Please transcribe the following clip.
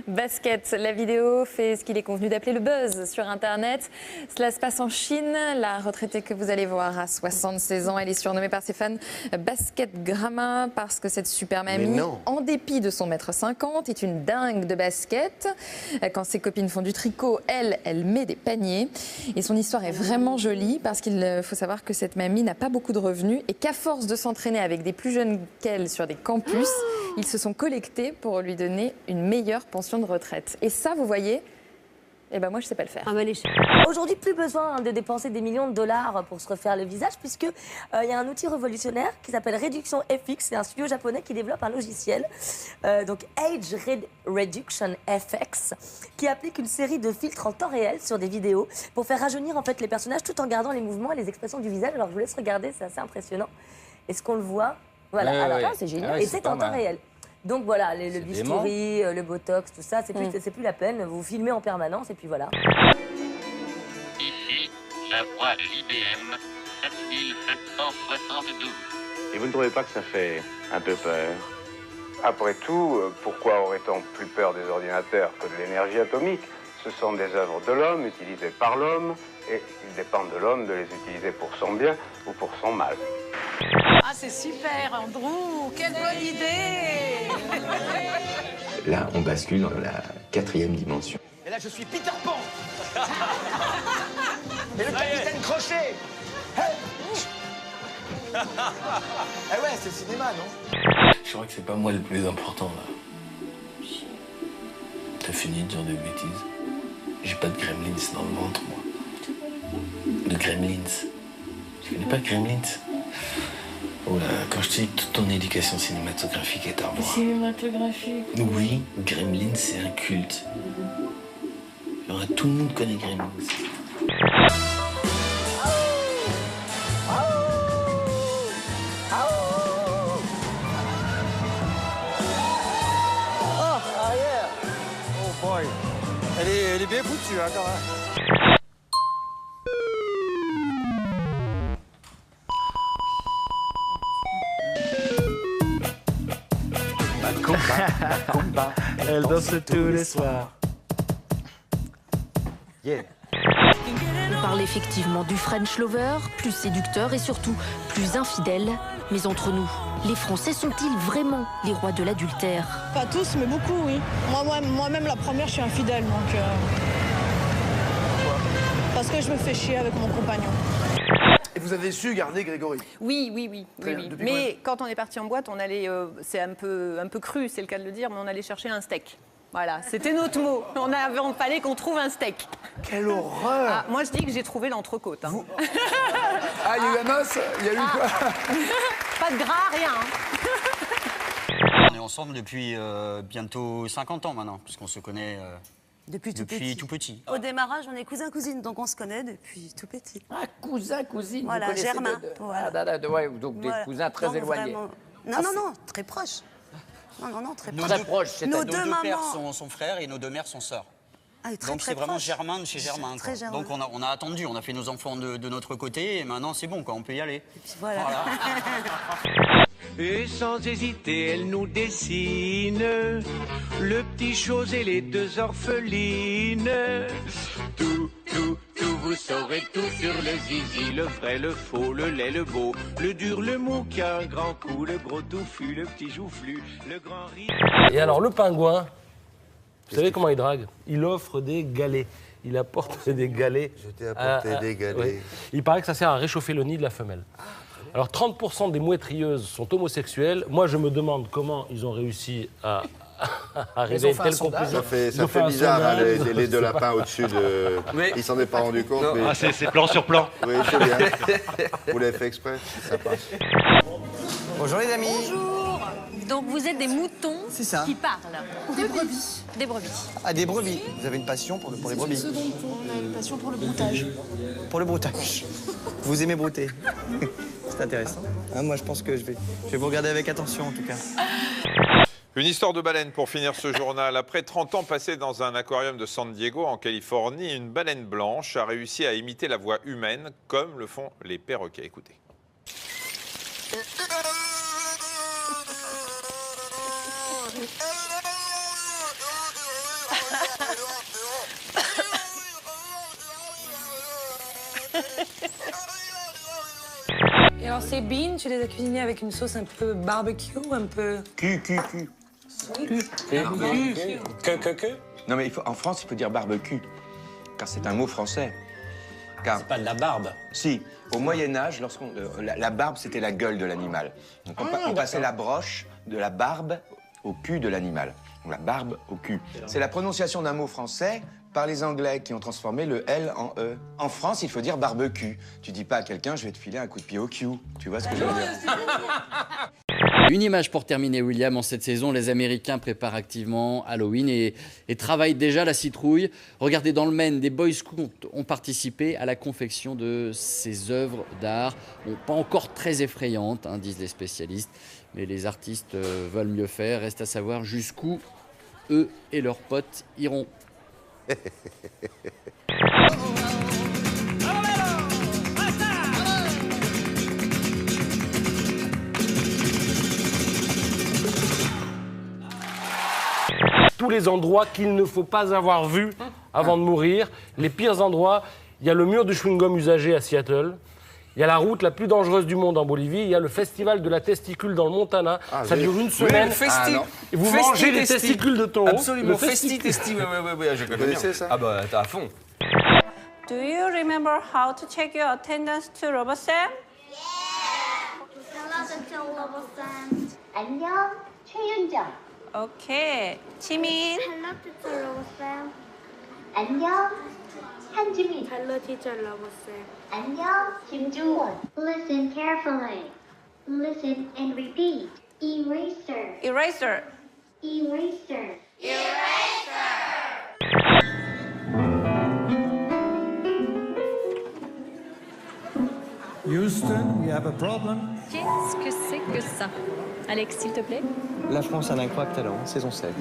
Basket, la vidéo fait ce qu'il est convenu d'appeler le buzz sur Internet. Cela se passe en Chine. La retraitée que vous allez voir à 76 ans, elle est surnommée par ses fans Basket Grandma parce que cette super mamie, en dépit de son mètre 50, est une dingue de basket. Quand ses copines font du tricot, elle met des paniers. Et son histoire est vraiment jolie parce qu'il faut savoir que cette mamie n'a pas beaucoup de revenus et qu'à force de s'entraîner avec des plus jeunes qu'elle sur des campus, ils se sont collectés pour lui donner une meilleure pension de retraite. Et ça, vous voyez, eh ben moi, je ne sais pas le faire. Ah bah aujourd'hui, plus besoin de dépenser des millions de dollars pour se refaire le visage, puisqu'il y a un outil révolutionnaire qui s'appelle Réduction FX. C'est un studio japonais qui développe un logiciel, donc Age Reduction FX, qui applique une série de filtres en temps réel sur des vidéos pour faire rajeunir en fait, les personnages tout en gardant les mouvements et les expressions du visage. Alors, je vous laisse regarder, c'est assez impressionnant. Est-ce qu'on le voit? Voilà, alors là, c'est génial. Et c'est en temps réel. Donc voilà, le bistouri, le botox, tout ça, c'est plus la peine. Vous filmez en permanence et puis voilà. Ici, la voix de l'IBM 7772. Et vous ne trouvez pas que ça fait un peu peur? Après tout, pourquoi aurait-on plus peur des ordinateurs que de l'énergie atomique? Ce sont des œuvres de l'homme, utilisées par l'homme, et il dépend de l'homme de les utiliser pour son bien ou pour son mal. Ah, c'est super, Andrew! Quelle bonne idée! Là, on bascule dans la 4e dimension. Et là, je suis Peter Pan. Et le capitaine Crochet. Eh ouais, c'est le cinéma, non? Je crois que c'est pas moi le plus important, là. T'as fini de dire des bêtises? J'ai pas de gremlins dans le ventre, moi. De gremlins. Tu connais pas Gremlins? Oh là, quand je te dis que toute ton éducation cinématographique est à revoir. Cinématographique? Oui, Gremlins, c'est un culte. Alors, tout le monde connaît Gremlins. Oh, yeah. Oh boy. Elle est bien foutue, hein, quand même. Elle danse tous les soirs. Yeah. On parle effectivement du French lover, plus séducteur et surtout plus infidèle. Mais entre nous, les Français sont-ils vraiment les rois de l'adultère? Pas tous, mais beaucoup, oui. Moi-même, la première, je suis infidèle, donc... Parce que je me fais chier avec mon compagnon. Et vous avez su garder Grégory? Oui. Mais quand on est parti en boîte, on allait, c'est un peu cru, c'est le cas de le dire, mais on allait chercher un steak. Voilà, c'était notre mot. On fallait qu'on trouve un steak. Quelle horreur! Ah, moi, je dis que j'ai trouvé l'entrecôte. Hein. Ah, il y a eu la noce? Il y a eu quoi? Pas de gras, rien. On est ensemble depuis bientôt 50 ans maintenant, puisqu'on se connaît Depuis tout petit. Au démarrage, on est cousin-cousine, donc on se connaît depuis tout petit. Ah, cousin-cousine, Voilà, vous connaissez Germain. Voilà. Ouais, donc des cousins très éloignés. Vraiment... Non, très proches. Non, très proches. Très proches, Nos deux pères sont frères et nos deux mères sont sœurs. Ah, donc c'est vraiment Germain de chez Germain. Donc on a attendu, on a fait nos enfants de notre côté et maintenant c'est bon, quoi, on peut y aller. Voilà. Et sans hésiter, elle nous dessine le petit chose et les deux orphelines. Tout, vous saurez tout sur le zizi, le vrai, le faux, le laid, le beau, le dur, le mou qui a un grand coup, le gros touffu, le petit joufflu, le grand riz. Et alors, le pingouin, vous savez comment il drague? Il offre des galets. Il apporte des galets. Je t'ai apporté des galets. Oui. Il paraît que ça sert à réchauffer le nid de la femelle. Alors, 30% des mouettrieuses sont homosexuelles. Moi, je me demande comment ils ont réussi à arriver à une telle conclusion. Ça fait bizarre, hein, les deux lapins au-dessus de... Oui. Il s'en est pas rendu compte. Mais... Ah, c'est plan sur plan. Oui, c'est bien. Vous l'avez fait exprès, ça passe. Bonjour les amis. Bonjour. Donc vous êtes des moutons qui parlent. Des brebis. Des brebis. Ah, des brebis. Vous avez une passion pour les brebis? C'est second tour, on a une passion pour le broutage. Pour le broutage. Vous aimez brouter? C'est intéressant. Ah, moi, je pense que je vais vous regarder avec attention, en tout cas. Une histoire de baleine pour finir ce journal. Après 30 ans passés dans un aquarium de San Diego, en Californie, une baleine blanche a réussi à imiter la voix humaine, comme le font les perroquets. Écoutez. ces beans, tu les as cuisinées avec une sauce un peu barbecue, un peu... Que. Non, mais en France, il faut dire barbecue, car c'est un mot français. Car... C'est pas de la barbe. Si, au Moyen-Âge, la barbe, c'était la gueule de l'animal. Donc on passait la broche de la barbe au cul de l'animal. Donc la barbe au cul. C'est la prononciation d'un mot français par les Anglais qui ont transformé le L en E. En France, il faut dire barbecue. Tu dis pas à quelqu'un, je vais te filer un coup de pied au cul. Tu vois ce que je veux dire? Une image pour terminer, William. En cette saison, les Américains préparent activement Halloween et travaillent déjà la citrouille. Regardez, dans le Maine, des Boy Scouts ont participé à la confection de ces œuvres d'art. Bon, pas encore très effrayantes, hein, disent les spécialistes, mais les artistes veulent mieux faire. Reste à savoir jusqu'où eux et leurs potes iront. Tous les endroits qu'il ne faut pas avoir vus avant de mourir. Les pires endroits, il y a le mur du chewing-gum usagé à Seattle. Il y a la route la plus dangereuse du monde en Bolivie. Il y a le festival de la testicule dans le Montana. Ça dure une semaine. Vous mangez les testicules de taureau. Absolument, festi. Ouais, je connais bien ça. Ah bah, t'es à fond. Do you remember how to check your attendance to RoboSam? 안녕, 최윤정. Okay. 지민. Hello, teacher RoboSam. 안녕, 한지민. Hello, teacher RoboSam. 안녕, 김주원. Listen carefully. Listen and repeat. Eraser. Eraser. Eraser. Houston, you have a problem? Qu'est-ce que c'est que ça? Alex, s'il te plaît. La France a un incroyable talent, saison 7.